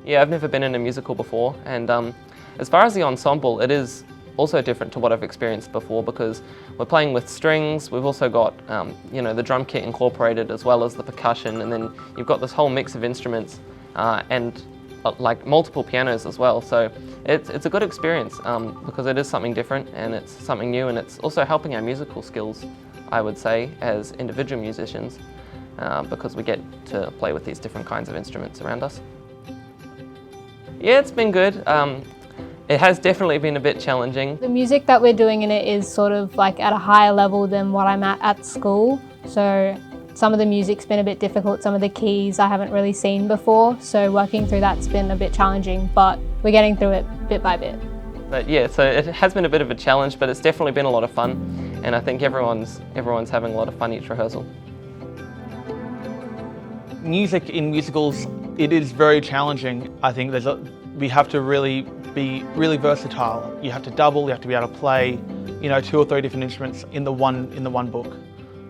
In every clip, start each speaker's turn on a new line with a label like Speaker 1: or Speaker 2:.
Speaker 1: Yeah, I've never been in a musical before, and as far as the ensemble, it is also different to what I've experienced before because we're playing with strings. We've also got the drum kit incorporated as well as the percussion, and then you've got this whole mix of instruments and like multiple pianos as well. So it's a good experience because it is something different and it's something new, and it's also helping our musical skills, I would say, as individual musicians because we get to play with these different kinds of instruments around us. Yeah, it's been good. It has definitely been a bit challenging.
Speaker 2: The music that we're doing in it is sort of like at a higher level than what I'm at school. So some of the music's been a bit difficult, some of the keys I haven't really seen before. So working through that's been a bit challenging, but we're getting through it bit by bit.
Speaker 1: But yeah, so it has been a bit of a challenge, but it's definitely been a lot of fun. And I think everyone's having a lot of fun each rehearsal.
Speaker 3: Music in musicals, it is very challenging. I think we have to really be really versatile. You have to double, you have to be able to play, 2 or 3 different instruments in the one book.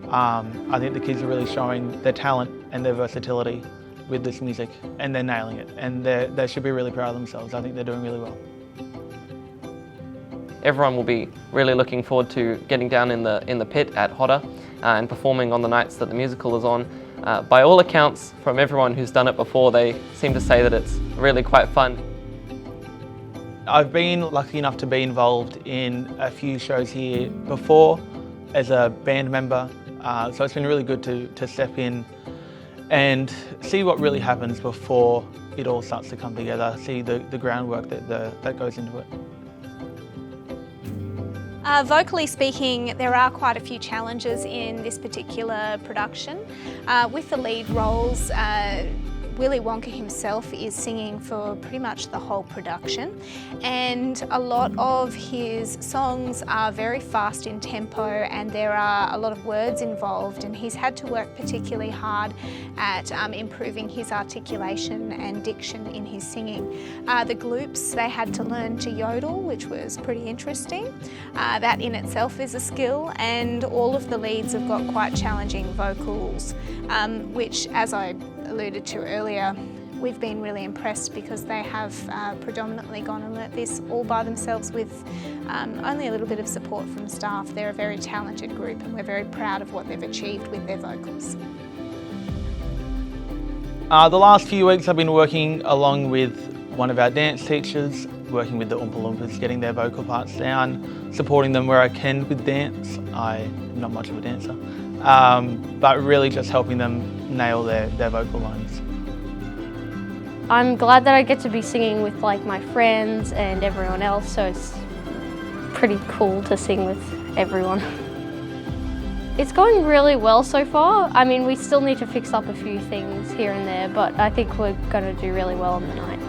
Speaker 3: I think the kids are really showing their talent and their versatility with this music, and they're nailing it. And they should be really proud of themselves. I think they're doing really well.
Speaker 1: Everyone will be really looking forward to getting down in the pit at Hodder and performing on the nights that the musical is on. By all accounts, from everyone who's done it before, they seem to say that it's really quite fun.
Speaker 3: I've been lucky enough to be involved in a few shows here before as a band member, so it's been really good to step in and see what really happens before it all starts to come together, see the groundwork that goes into it.
Speaker 4: Vocally speaking, there are quite a few challenges in this particular production. With the lead roles, Willy Wonka himself is singing for pretty much the whole production, and a lot of his songs are very fast in tempo and there are a lot of words involved, and he's had to work particularly hard at improving his articulation and diction in his singing. The Gloops, they had to learn to yodel, which was pretty interesting. That in itself is a skill, and all of the leads have got quite challenging vocals, which, as I alluded to earlier, we've been really impressed because they have predominantly gone and learnt this all by themselves with only a little bit of support from staff. They're a very talented group and we're very proud of what they've achieved with their vocals.
Speaker 3: The last few weeks I've been working along with one of our dance teachers, working with the Oompa Loompas, getting their vocal parts down, supporting them where I can with dance. I'm not much of a dancer, but really just helping them nail their vocal lines.
Speaker 5: I'm glad that I get to be singing with my friends and everyone else, so it's pretty cool to sing with everyone. It's going really well so far. I mean, we still need to fix up a few things here and there, but I think we're going to do really well on the night.